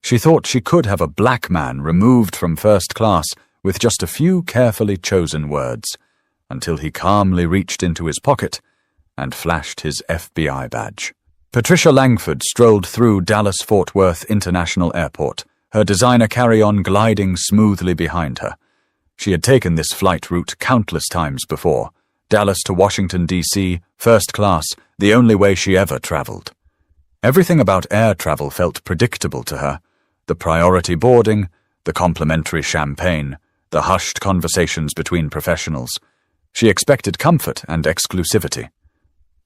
She thought she could have a black man removed from first class with just a few carefully chosen words, until he calmly reached into his pocket and flashed his FBI badge. Patricia Langford strolled through Dallas-Fort Worth International Airport, her designer carry-on gliding smoothly behind her. She had taken this flight route countless times before. Dallas to Washington, D.C., first class, the only way she ever traveled. Everything about air travel felt predictable to her. The priority boarding, the complimentary champagne, the hushed conversations between professionals. She expected comfort and exclusivity.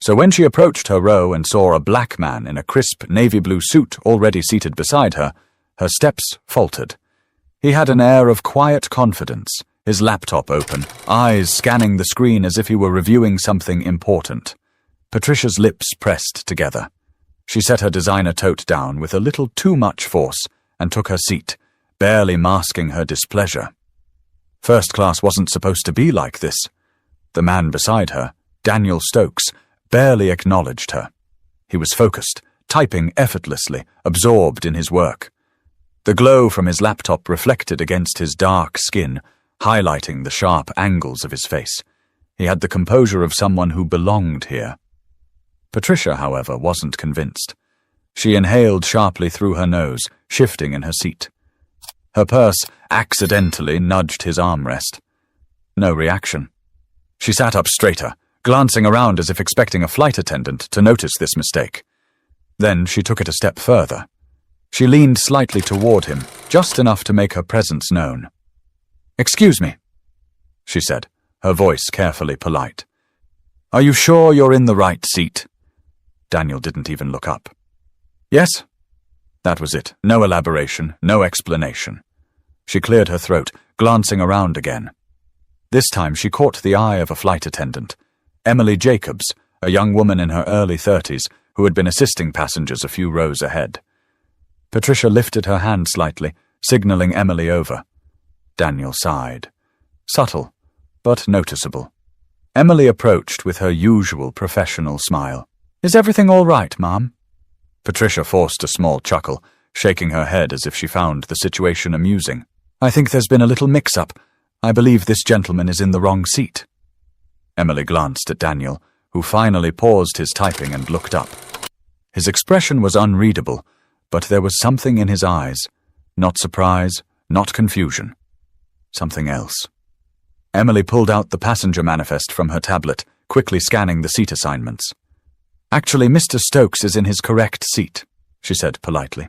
So when she approached her row and saw a black man in a crisp navy blue suit already seated beside her, her steps faltered. He had an air of quiet confidence, his laptop open, eyes scanning the screen as if he were reviewing something important. Patricia's lips pressed together. She set her designer tote down with a little too much force and took her seat, barely masking her displeasure. First class wasn't supposed to be like this. The man beside her, Daniel Stokes, barely acknowledged her. He was focused, typing effortlessly, absorbed in his work. The glow from his laptop reflected against his dark skin, highlighting the sharp angles of his face. He had the composure of someone who belonged here. Patricia, however, wasn't convinced. She inhaled sharply through her nose, shifting in her seat. Her purse accidentally nudged his armrest. No reaction. She sat up straighter, glancing around as if expecting a flight attendant to notice this mistake. Then she took it a step further. She leaned slightly toward him, just enough to make her presence known. "Excuse me," she said, her voice carefully polite. "Are you sure you're in the right seat?" Daniel didn't even look up. "Yes." That was it. No elaboration, no explanation. She cleared her throat, glancing around again. This time she caught the eye of a flight attendant, Emily Jacobs, a young woman in her early 30s who had been assisting passengers a few rows ahead. Patricia lifted her hand slightly, signaling Emily over. Daniel sighed. Subtle, but noticeable. Emily approached with her usual professional smile. "Is everything all right, Ma'am?" Patricia forced a small chuckle, shaking her head as if she found the situation amusing. "I think there's been a little mix-up. I believe this gentleman is in the wrong seat." Emily glanced at Daniel, who finally paused his typing and looked up. His expression was unreadable, but there was something in his eyes. Not surprise, not confusion. Something else. Emily pulled out the passenger manifest from her tablet, quickly scanning the seat assignments. "Actually, Mr. Stokes is in his correct seat," she said politely.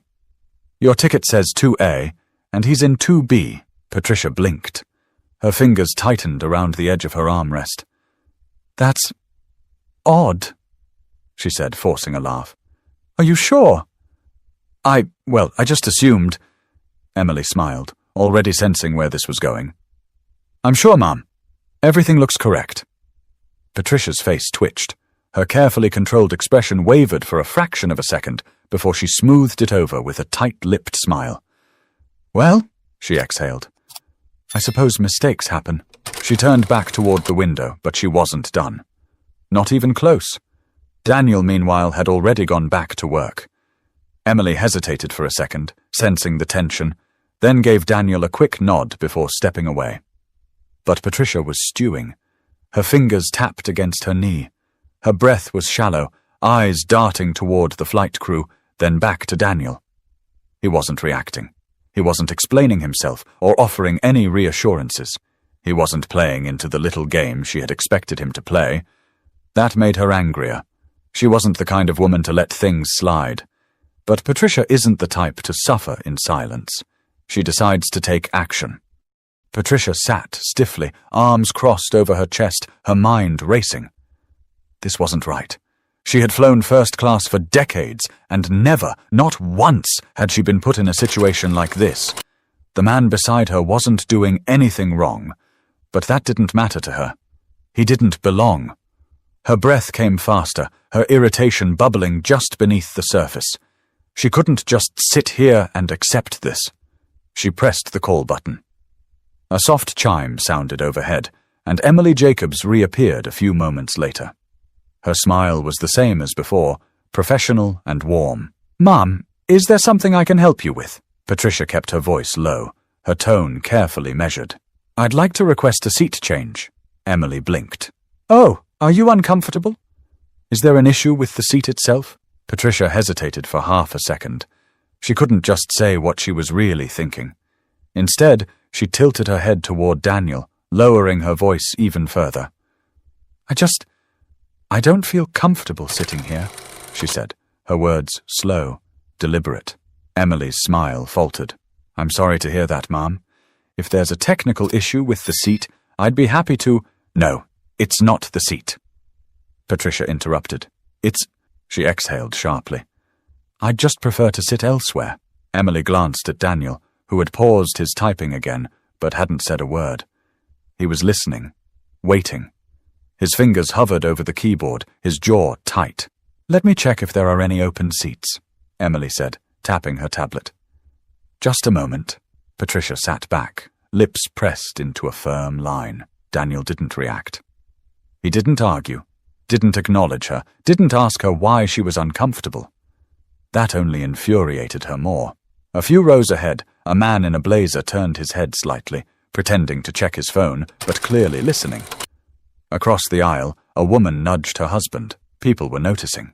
"Your ticket says 2A, and he's in 2B." Patricia blinked. Her fingers tightened around the edge of her armrest. "That's odd," she said, forcing a laugh. "Are you sure?" I just assumed." Emily smiled, already sensing where this was going. "I'm sure, Ma'am. Everything looks correct." Patricia's face twitched. Her carefully controlled expression wavered for a fraction of a second before she smoothed it over with a tight-lipped smile. "Well," she exhaled, "I suppose mistakes happen." She turned back toward the window, but she wasn't done. Not even close. Daniel, meanwhile, had already gone back to work. Emily hesitated for a second, sensing the tension, then gave Daniel a quick nod before stepping away. But Patricia was stewing. Her fingers tapped against her knee. Her breath was shallow, eyes darting toward the flight crew, then back to Daniel. He wasn't reacting. He wasn't explaining himself or offering any reassurances. He wasn't playing into the little game she had expected him to play. That made her angrier. She wasn't the kind of woman to let things slide. But Patricia isn't the type to suffer in silence. She decides to take action. Patricia sat stiffly, arms crossed over her chest, her mind racing. This wasn't right. She had flown first class for decades, and never, not once, had she been put in a situation like this. The man beside her wasn't doing anything wrong, but that didn't matter to her. He didn't belong. Her breath came faster, her irritation bubbling just beneath the surface. She couldn't just sit here and accept this. She pressed the call button. A soft chime sounded overhead, and Emily Jacobs reappeared a few moments later. Her smile was the same as before, professional and warm. "Ma'am, is there something I can help you with?" Patricia kept her voice low, her tone carefully measured. "I'd like to request a seat change." Emily blinked. "Oh, are you uncomfortable? Is there an issue with the seat itself?" Patricia hesitated for half a second. She couldn't just say what she was really thinking. Instead, she tilted her head toward Daniel, lowering her voice even further. I don't feel comfortable sitting here," she said, her words slow, deliberate. Emily's smile faltered. "I'm sorry to hear that, Ma'am. If there's a technical issue with the seat, I'd be happy to—" "No, it's not the seat," Patricia interrupted. She exhaled sharply. "I'd just prefer to sit elsewhere." Emily glanced at Daniel, who had paused his typing again, but hadn't said a word. He was listening, waiting. His fingers hovered over the keyboard, his jaw tight. "Let me check if there are any open seats," Emily said, tapping her tablet. "Just a moment." Patricia sat back, lips pressed into a firm line. Daniel didn't react. He didn't argue, didn't acknowledge her, didn't ask her why she was uncomfortable. That only infuriated her more. A few rows ahead, a man in a blazer turned his head slightly, pretending to check his phone, but clearly listening. Across the aisle, a woman nudged her husband. People were noticing.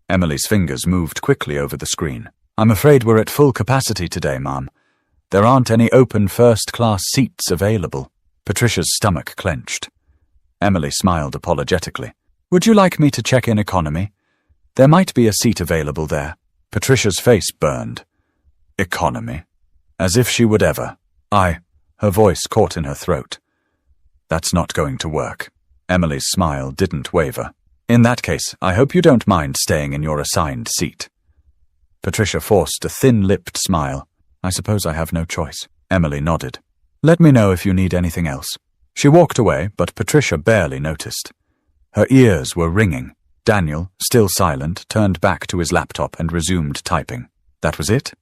Emily's fingers moved quickly over the screen. "I'm afraid we're at full capacity today, Ma'am. There aren't any open first-class seats available." Patricia's stomach clenched. Emily smiled apologetically. "Would you like me to check in economy? There might be a seat available there." Patricia's face burned. "Economy? As if she would ever." Her voice caught in her throat. "That's not going to work." Emily's smile didn't waver. "In that case, I hope you don't mind staying in your assigned seat." Patricia forced a thin-lipped smile. "I suppose I have no choice." Emily nodded. "Let me know if you need anything else." She walked away, but Patricia barely noticed. Her ears were ringing. Daniel, still silent, turned back to his laptop and resumed typing. That was it?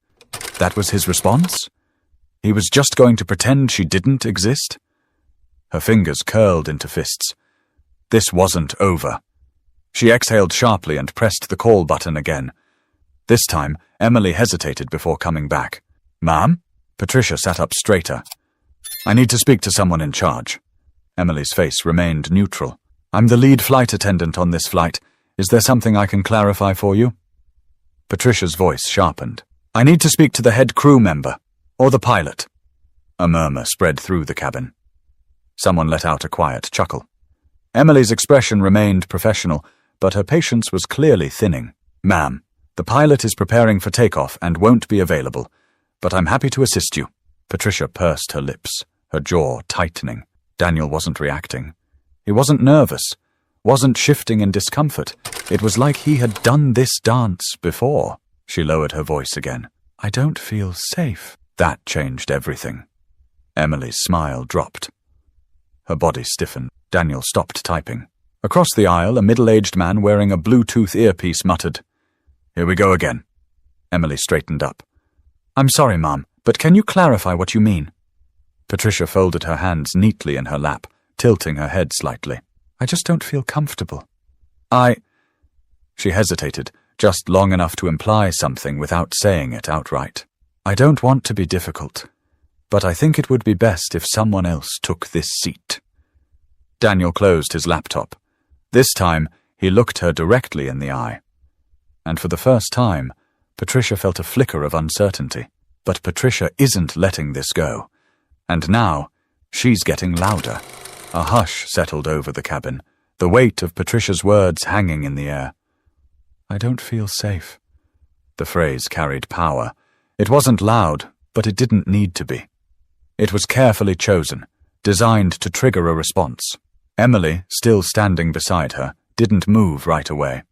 That was his response? He was just going to pretend she didn't exist? Her fingers curled into fists. This wasn't over. She exhaled sharply and pressed the call button again. This time, Emily hesitated before coming back. "Ma'am?" Patricia sat up straighter. "I need to speak to someone in charge." Emily's face remained neutral. "I'm the lead flight attendant on this flight. Is there something I can clarify for you?" Patricia's voice sharpened. "I need to speak to the head crew member, or the pilot." A murmur spread through the cabin. Someone let out a quiet chuckle. Emily's expression remained professional, but her patience was clearly thinning. "Ma'am, the pilot is preparing for takeoff and won't be available, but I'm happy to assist you." Patricia pursed her lips, her jaw tightening. Daniel wasn't reacting. He wasn't nervous, wasn't shifting in discomfort. It was like he had done this dance before. She lowered her voice again. "I don't feel safe." That changed everything. Emily's smile dropped. Her body stiffened. Daniel stopped typing. Across the aisle, a middle-aged man wearing a Bluetooth earpiece muttered, "Here we go again." Emily straightened up. "I'm sorry, Ma'am, but can you clarify what you mean?" Patricia folded her hands neatly in her lap, tilting her head slightly. "I just don't feel comfortable." She hesitated, just long enough to imply something without saying it outright. "I don't want to be difficult, but I think it would be best if someone else took this seat." Daniel closed his laptop. This time, he looked her directly in the eye. And for the first time, Patricia felt a flicker of uncertainty. But Patricia isn't letting this go. And now, she's getting louder. A hush settled over the cabin, the weight of Patricia's words hanging in the air. "I don't feel safe." The phrase carried power. It wasn't loud, but it didn't need to be. It was carefully chosen, designed to trigger a response. Emily, still standing beside her, didn't move right away.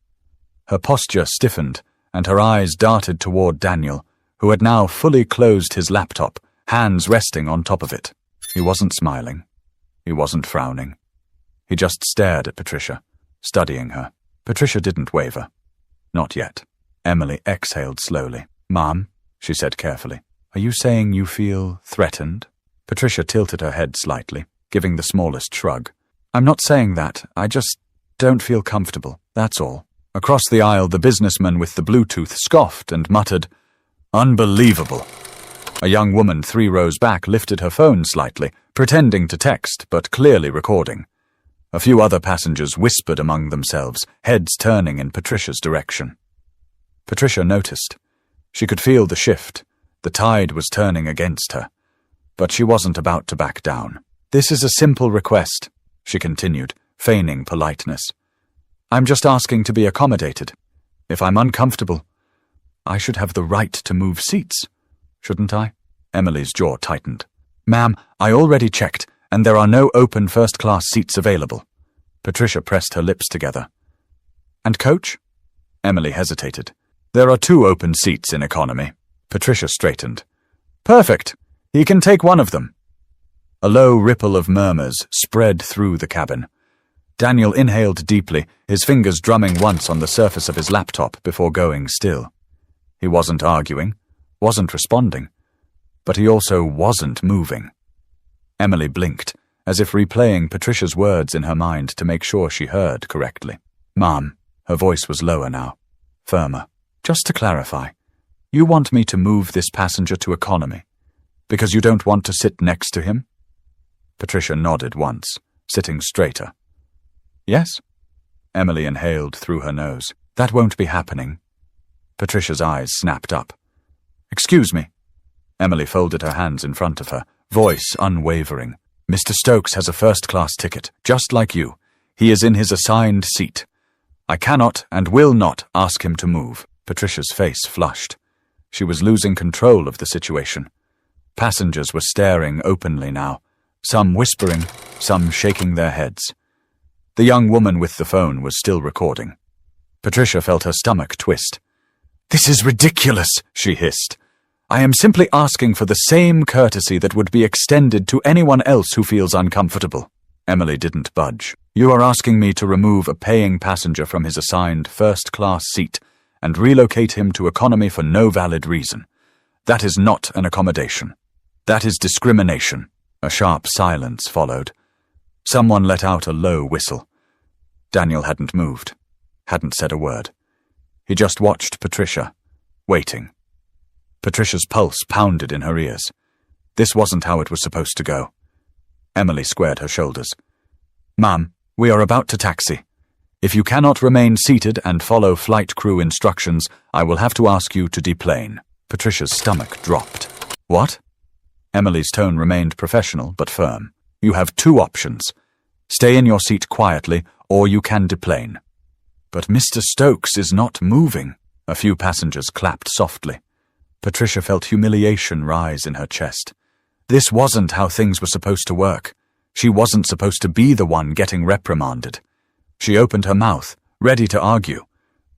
Her posture stiffened, and her eyes darted toward Daniel, who had now fully closed his laptop, hands resting on top of it. He wasn't smiling. He wasn't frowning. He just stared at Patricia, studying her. Patricia didn't waver. Not yet. Emily exhaled slowly. "Ma'am," she said carefully, "are you saying you feel threatened?" Patricia tilted her head slightly, giving the smallest shrug. "I'm not saying that. I just don't feel comfortable, that's all." Across the aisle, the businessman with the Bluetooth scoffed and muttered, "Unbelievable. A young woman 3 rows back lifted her phone slightly, pretending to text but clearly recording. A few other passengers whispered among themselves, heads turning in Patricia's direction. Patricia noticed. She could feel the shift. The tide was turning against her. But she wasn't about to back down. "This is a simple request," she continued, feigning politeness. "I'm just asking to be accommodated. If I'm uncomfortable, I should have the right to move seats, shouldn't I?" Emily's jaw tightened. "Ma'am, I already checked, and there are no open first-class seats available." Patricia pressed her lips together. "And coach?" Emily hesitated. "There are 2 open seats in economy." Patricia straightened. "Perfect. He can take one of them." A low ripple of murmurs spread through the cabin. Daniel inhaled deeply, his fingers drumming once on the surface of his laptop before going still. He wasn't arguing, wasn't responding, but he also wasn't moving. Emily blinked, as if replaying Patricia's words in her mind to make sure she heard correctly. "Ma'am," her voice was lower now, firmer. "Just to clarify, you want me to move this passenger to economy, because you don't want to sit next to him?" Patricia nodded once, sitting straighter. "Yes?" Emily inhaled through her nose. "That won't be happening." Patricia's eyes snapped up. "Excuse me." Emily folded her hands in front of her, voice unwavering. "Mr. Stokes has a first-class ticket, just like you. He is in his assigned seat. I cannot and will not ask him to move." Patricia's face flushed. She was losing control of the situation. Passengers were staring openly now, some whispering, some shaking their heads. The young woman with the phone was still recording. Patricia felt her stomach twist. "This is ridiculous," she hissed. "I am simply asking for the same courtesy that would be extended to anyone else who feels uncomfortable." Emily didn't budge. "You are asking me to remove a paying passenger from his assigned first-class seat and relocate him to economy for no valid reason. That is not an accommodation. That is discrimination." A sharp silence followed. Someone let out a low whistle. Daniel hadn't moved, hadn't said a word. He just watched Patricia, waiting. Patricia's pulse pounded in her ears. This wasn't how it was supposed to go. Emily squared her shoulders. "Ma'am, we are about to taxi. If you cannot remain seated and follow flight crew instructions, I will have to ask you to deplane." Patricia's stomach dropped. "What?" Emily's tone remained professional but firm. "You have 2 options. Stay in your seat quietly, or you can deplane." "But Mr. Stokes is not moving." A few passengers clapped softly. Patricia felt humiliation rise in her chest. This wasn't how things were supposed to work. She wasn't supposed to be the one getting reprimanded. She opened her mouth, ready to argue.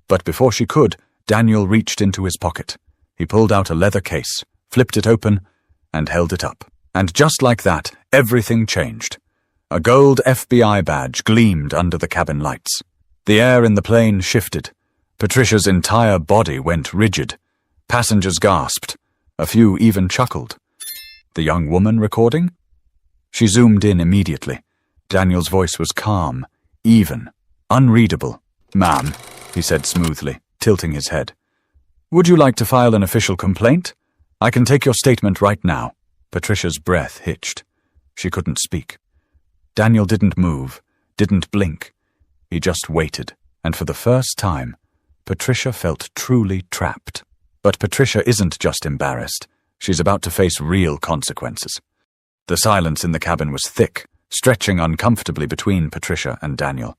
But before she could, Daniel reached into his pocket. He pulled out a leather case, flipped it open, and held it up. And just like that, everything changed. A gold FBI badge gleamed under the cabin lights. The air in the plane shifted. Patricia's entire body went rigid. Passengers gasped. A few even chuckled. The young woman recording? She zoomed in immediately. Daniel's voice was calm, even, unreadable. "Ma'am," he said smoothly, tilting his head. "Would you like to file an official complaint? I can take your statement right now." Patricia's breath hitched. She couldn't speak. Daniel didn't move, didn't blink. He just waited, and for the first time, Patricia felt truly trapped. But Patricia isn't just embarrassed. She's about to face real consequences. The silence in the cabin was thick, stretching uncomfortably between Patricia and Daniel.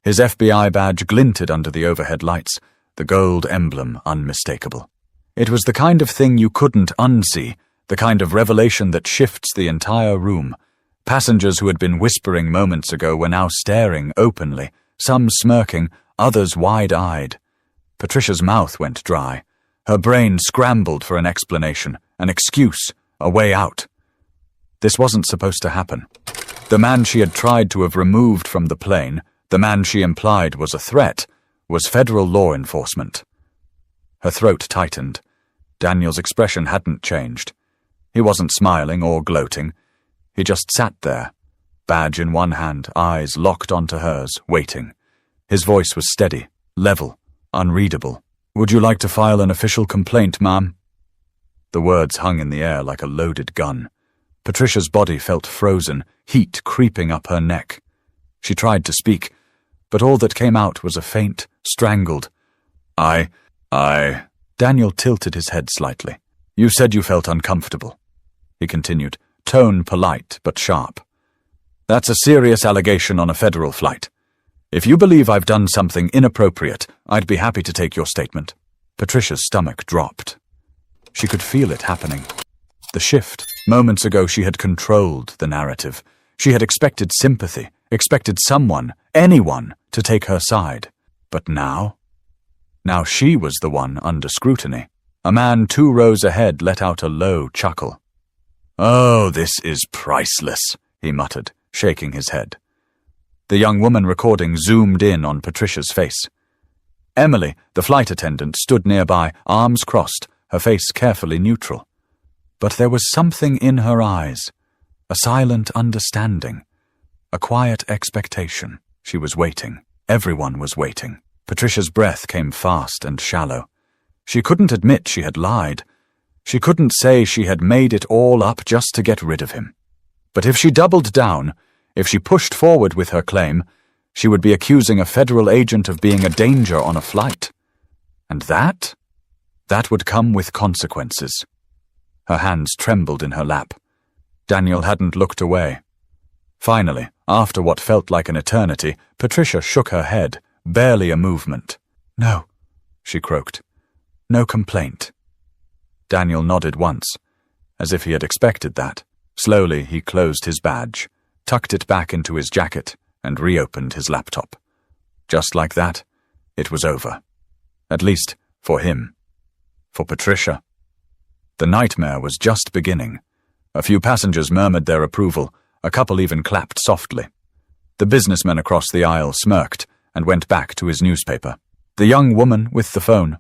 His FBI badge glinted under the overhead lights, the gold emblem unmistakable. It was the kind of thing you couldn't unsee, the kind of revelation that shifts the entire room. Passengers who had been whispering moments ago were now staring openly, some smirking, others wide-eyed. Patricia's mouth went dry. Her brain scrambled for an explanation, an excuse, a way out. This wasn't supposed to happen. The man she had tried to have removed from the plane, the man she implied was a threat, was federal law enforcement. Her throat tightened. Daniel's expression hadn't changed. He wasn't smiling or gloating. He just sat there, badge in one hand, eyes locked onto hers, waiting. His voice was steady, level, unreadable. "Would you like to file an official complaint, ma'am?" The words hung in the air like a loaded gun. Patricia's body felt frozen, heat creeping up her neck. She tried to speak, but all that came out was a faint, strangled, I... Daniel tilted his head slightly. You said you felt uncomfortable, he continued, tone polite but sharp. That's a serious allegation on a federal flight. If you believe I've done something inappropriate, I'd be happy to take your statement. Patricia's stomach dropped. She could feel it happening. The shift. Moments ago she had controlled the narrative. She had expected sympathy, expected someone, anyone, to take her side. But now? Now she was the one under scrutiny. A man 2 rows ahead let out a low chuckle. Oh, this is priceless, he muttered, shaking his head. The young woman recording zoomed in on Patricia's face. Emily, the flight attendant, stood nearby, arms crossed, her face carefully neutral. But there was something in her eyes, a silent understanding, a quiet expectation. She was waiting. Everyone was waiting. Patricia's breath came fast and shallow. She couldn't admit she had lied. She couldn't say she had made it all up just to get rid of him. But if she doubled down, if she pushed forward with her claim, she would be accusing a federal agent of being a danger on a flight. And that would come with consequences. Her hands trembled in her lap. Daniel hadn't looked away. Finally, after what felt like an eternity, Patricia shook her head, barely a movement. No, she croaked. No complaint. Daniel nodded once, as if he had expected that. Slowly he closed his badge, tucked it back into his jacket, and reopened his laptop. Just like that, it was over. At least, for him. For Patricia. The nightmare was just beginning. A few passengers murmured their approval, a couple even clapped softly. The businessman across the aisle smirked and went back to his newspaper. The young woman with the phone.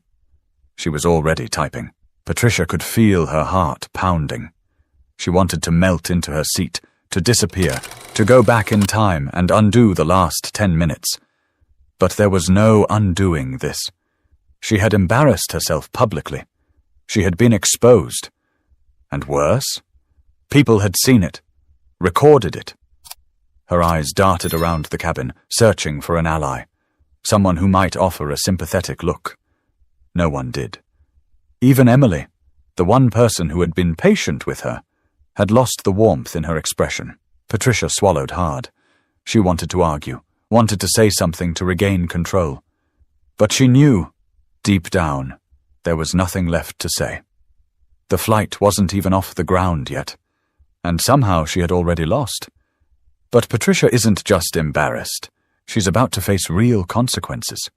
She was already typing. Patricia could feel her heart pounding. She wanted to melt into her seat, to disappear, to go back in time and undo the last 10 minutes. But there was no undoing this. She had embarrassed herself publicly. She had been exposed. And worse, people had seen it, recorded it. Her eyes darted around the cabin, searching for an ally, someone who might offer a sympathetic look. No one did. Even Emily, the one person who had been patient with her, had lost the warmth in her expression. Patricia swallowed hard. She wanted to argue, wanted to say something to regain control. But she knew, deep down, there was nothing left to say. The flight wasn't even off the ground yet, and somehow she had already lost. But Patricia isn't just embarrassed. She's about to face real consequences.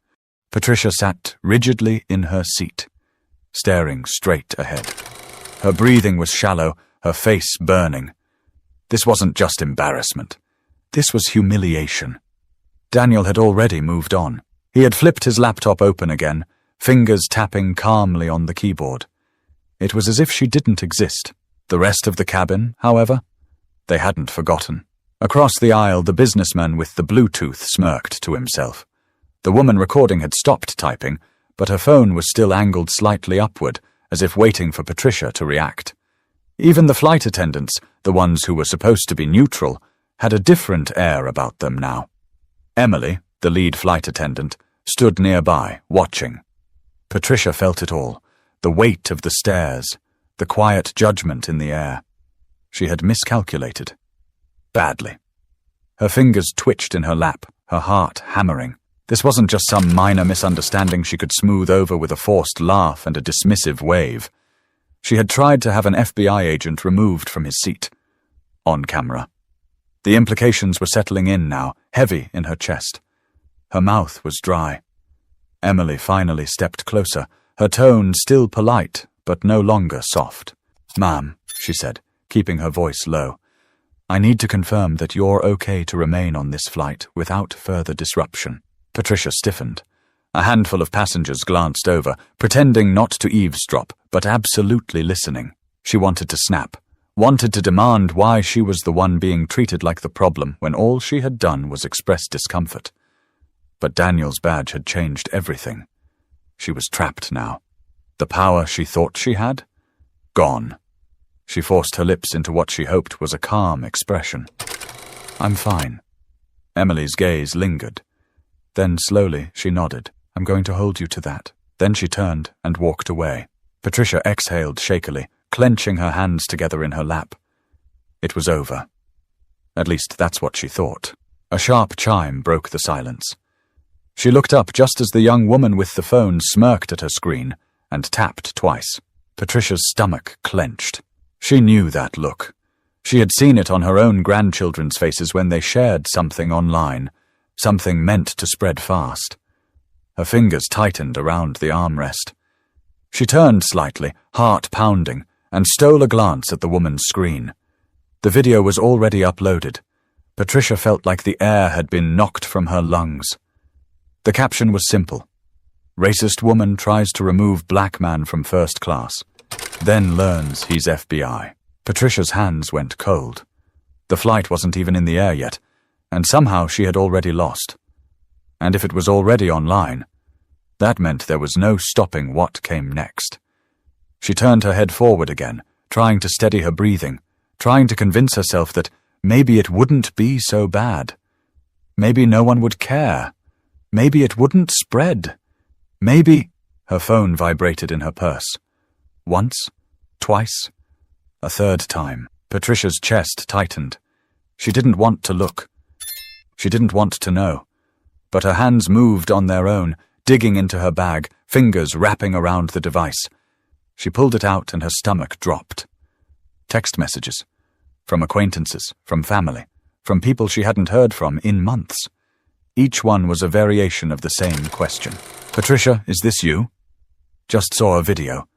Patricia sat rigidly in her seat, staring straight ahead. Her breathing was shallow, her face burning. This wasn't just embarrassment. This was humiliation. Daniel had already moved on. He had flipped his laptop open again, fingers tapping calmly on the keyboard. It was as if she didn't exist. The rest of the cabin, however, they hadn't forgotten. Across the aisle, the businessman with the Bluetooth smirked to himself. The woman recording had stopped typing, but her phone was still angled slightly upward, as if waiting for Patricia to react. Even the flight attendants, the ones who were supposed to be neutral, had a different air about them now. Emily, the lead flight attendant, stood nearby, watching. Patricia felt it all, the weight of the stairs, the quiet judgment in the air. She had miscalculated. Badly. Her fingers twitched in her lap, her heart hammering. This wasn't just some minor misunderstanding she could smooth over with a forced laugh and a dismissive wave. She had tried to have an FBI agent removed from his seat. On camera. The implications were settling in now, heavy in her chest. Her mouth was dry. Emily finally stepped closer, her tone still polite, but no longer soft. "Ma'am," she said, keeping her voice low, "I need to confirm that you're okay to remain on this flight without further disruption." Patricia stiffened. A handful of passengers glanced over, pretending not to eavesdrop, but absolutely listening. She wanted to snap, wanted to demand why she was the one being treated like the problem when all she had done was express discomfort. But Daniel's badge had changed everything. She was trapped now. The power she thought she had? Gone. She forced her lips into what she hoped was a calm expression. I'm fine. Emily's gaze lingered. Then slowly she nodded. I'm going to hold you to that. Then she turned and walked away. Patricia exhaled shakily, clenching her hands together in her lap. It was over. At least that's what she thought. A sharp chime broke the silence. She looked up just as the young woman with the phone smirked at her screen and tapped twice. Patricia's stomach clenched. She knew that look. She had seen it on her own grandchildren's faces when they shared something online, something meant to spread fast. Her fingers tightened around the armrest. She turned slightly, heart pounding, and stole a glance at the woman's screen. The video was already uploaded. Patricia felt like the air had been knocked from her lungs. The caption was simple. Racist woman tries to remove black man from first class, then learns he's FBI. Patricia's hands went cold. The flight wasn't even in the air yet, and somehow she had already lost. And if it was already online, that meant there was no stopping what came next. She turned her head forward again, trying to steady her breathing, trying to convince herself that maybe it wouldn't be so bad. Maybe no one would care. Maybe it wouldn't spread. Maybe— Her phone vibrated in her purse. Once, twice, a third time. Patricia's chest tightened. She didn't want to look. She didn't want to know. But her hands moved on their own, digging into her bag, fingers wrapping around the device. She pulled it out and her stomach dropped. Text messages. From acquaintances, from family, from people she hadn't heard from in months. Each one was a variation of the same question. Patricia, is this you? Just saw a video.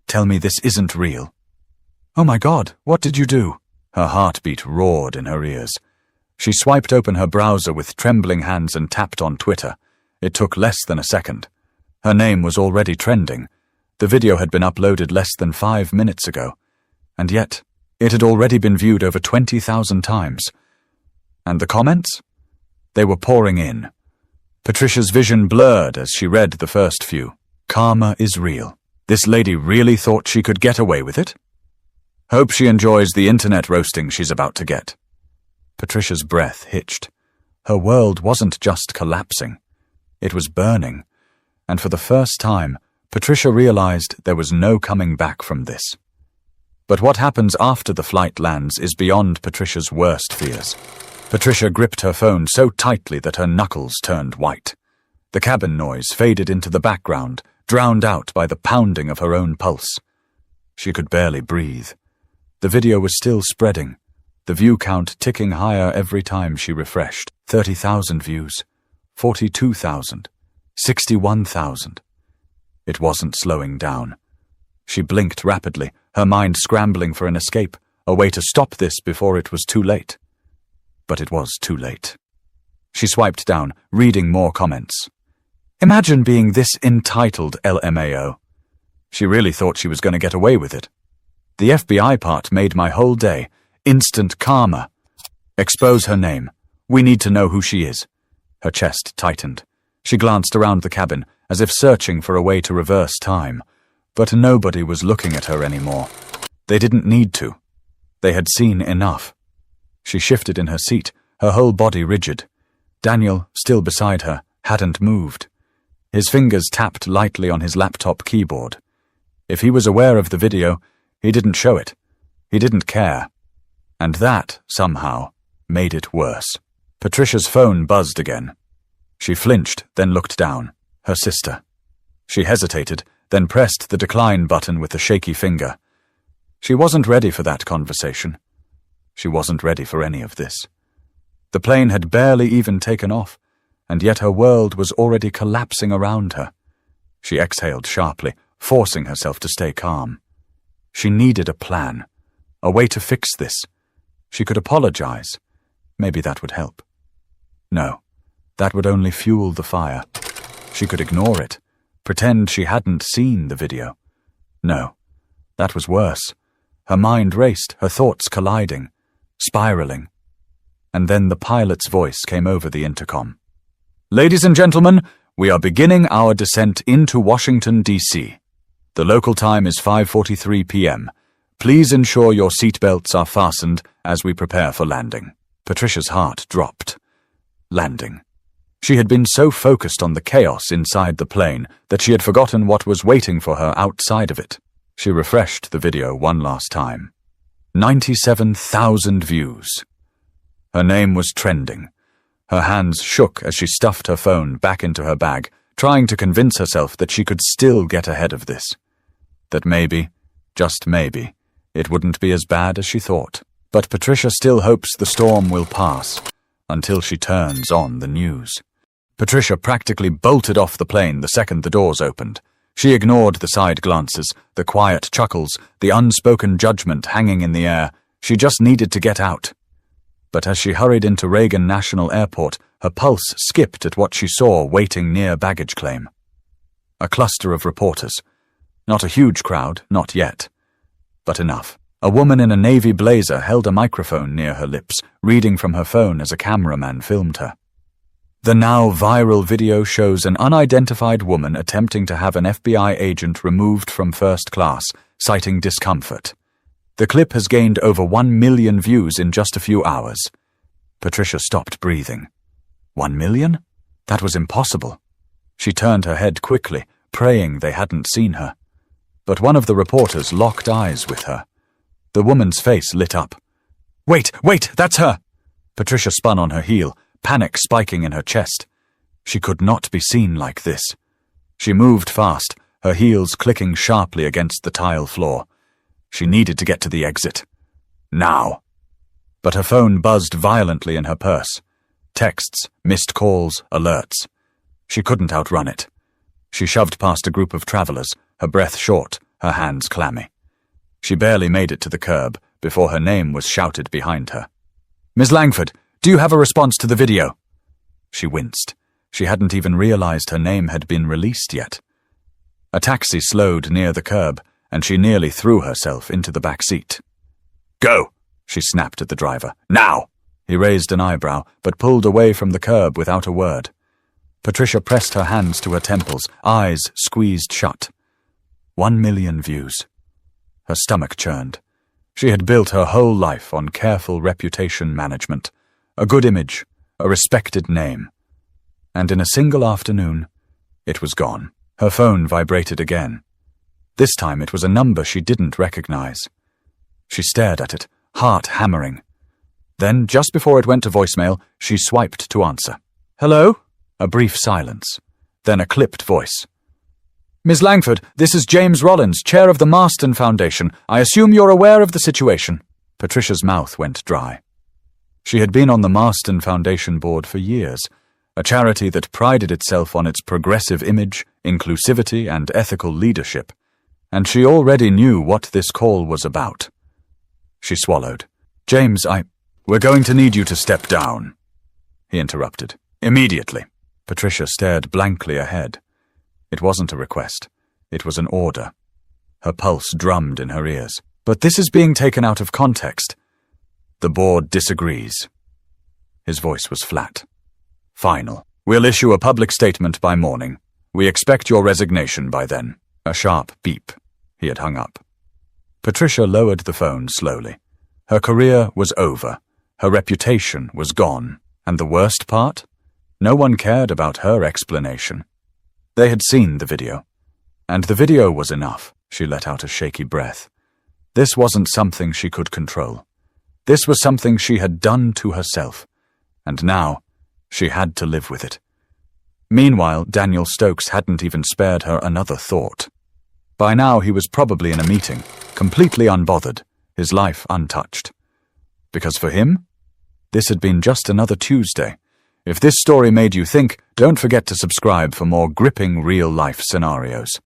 Tell me this isn't real. Oh my God, what did you do? Her heartbeat roared in her ears. She swiped open her browser with trembling hands and tapped on Twitter. It took less than a second. Her name was already trending. The video had been uploaded less than 5 minutes ago. And yet, it had already been viewed over 20,000 times. And the comments? They were pouring in. Patricia's vision blurred as she read the first few. Karma is real. This lady really thought she could get away with it? Hope she enjoys the internet roasting she's about to get. Patricia's breath hitched. Her world wasn't just collapsing. It was burning. And for the first time, Patricia realized there was no coming back from this. But what happens after the flight lands is beyond Patricia's worst fears. Patricia gripped her phone so tightly that her knuckles turned white. The cabin noise faded into the background, drowned out by the pounding of her own pulse. She could barely breathe. The video was still spreading, the view count ticking higher every time she refreshed. 30,000 views, 42,000, 61,000. It wasn't slowing down. She blinked rapidly, her mind scrambling for an escape, a way to stop this before it was too late. But it was too late. She swiped down, reading more comments. Imagine being this entitled, LMAO. She really thought she was going to get away with it. The FBI part made my whole day. Instant karma. Expose her name. We need to know who she is. Her chest tightened. She glanced around the cabin, as if searching for a way to reverse time. But nobody was looking at her anymore. They didn't need to. They had seen enough. She shifted in her seat, her whole body rigid. Daniel, still beside her, hadn't moved. His fingers tapped lightly on his laptop keyboard. If he was aware of the video, he didn't show it. He didn't care. And that, somehow, made it worse. Patricia's phone buzzed again. She flinched, then looked down. Her sister. She hesitated, then pressed the decline button with a shaky finger. She wasn't ready for that conversation. She wasn't ready for any of this. The plane had barely even taken off, and yet her world was already collapsing around her. She exhaled sharply, forcing herself to stay calm. She needed a plan, a way to fix this. She could apologize. Maybe that would help. No, that would only fuel the fire. She could ignore it, pretend she hadn't seen the video. No, that was worse. Her mind raced, her thoughts colliding, spiraling. And then the pilot's voice came over the intercom. Ladies and gentlemen, we are beginning our descent into Washington, D.C. The local time is 5:43 p.m., Please ensure your seatbelts are fastened as we prepare for landing. Patricia's heart dropped. Landing. She had been so focused on the chaos inside the plane that she had forgotten what was waiting for her outside of it. She refreshed the video one last time. 97,000 views. Her name was trending. Her hands shook as she stuffed her phone back into her bag, trying to convince herself that she could still get ahead of this. That maybe, just maybe, it wouldn't be as bad as she thought. But Patricia still hopes the storm will pass until she turns on the news. Patricia practically bolted off the plane the second the doors opened. She ignored the side glances, the quiet chuckles, the unspoken judgment hanging in the air. She just needed to get out. But as she hurried into Reagan National Airport, her pulse skipped at what she saw waiting near baggage claim. A cluster of reporters. Not a huge crowd, not yet. But enough. A woman in a navy blazer held a microphone near her lips, reading from her phone as a cameraman filmed her. The now viral video shows an unidentified woman attempting to have an FBI agent removed from first class, citing discomfort. The clip has gained over 1 million views in just a few hours. Patricia stopped breathing. 1 million? That was impossible. She turned her head quickly, praying they hadn't seen her. But one of the reporters locked eyes with her. The woman's face lit up. Wait, that's her! Patricia spun on her heel, panic spiking in her chest. She could not be seen like this. She moved fast, her heels clicking sharply against the tile floor. She needed to get to the exit. Now. But her phone buzzed violently in her purse. Texts, missed calls, alerts. She couldn't outrun it. She shoved past a group of travelers, her breath short, her hands clammy. She barely made it to the curb before her name was shouted behind her. Miss Langford, do you have a response to the video? She winced. She hadn't even realized her name had been released yet. A taxi slowed near the curb, and she nearly threw herself into the back seat. Go, she snapped at the driver. Now! He raised an eyebrow, but pulled away from the curb without a word. Patricia pressed her hands to her temples, eyes squeezed shut. 1 million views. Her stomach churned. She had built her whole life on careful reputation management, a good image, a respected name. And in a single afternoon, it was gone. Her phone vibrated again. This time it was a number she didn't recognize. She stared at it, heart hammering. Then, just before it went to voicemail, she swiped to answer. Hello? A brief silence. Then a clipped voice. Miss Langford, this is James Rollins, chair of the Marston Foundation. I assume you're aware of the situation. Patricia's mouth went dry. She had been on the Marston Foundation board for years, a charity that prided itself on its progressive image, inclusivity, and ethical leadership, and she already knew what this call was about. She swallowed. James, we're going to need you to step down, he interrupted. Immediately. Patricia stared blankly ahead. It wasn't a request. It was an order. Her pulse drummed in her ears. But this is being taken out of context. The board disagrees. His voice was flat. Final. We'll issue a public statement by morning. We expect your resignation by then. A sharp beep. He had hung up. Patricia lowered the phone slowly. Her career was over. Her reputation was gone. And the worst part? No one cared about her explanation. They had seen the video. And the video was enough. She let out a shaky breath. This wasn't something she could control. This was something she had done to herself. And now, she had to live with it. Meanwhile, Daniel Stokes hadn't even spared her another thought. By now he was probably in a meeting, completely unbothered, his life untouched. Because for him, this had been just another Tuesday. If this story made you think, don't forget to subscribe for more gripping real-life scenarios.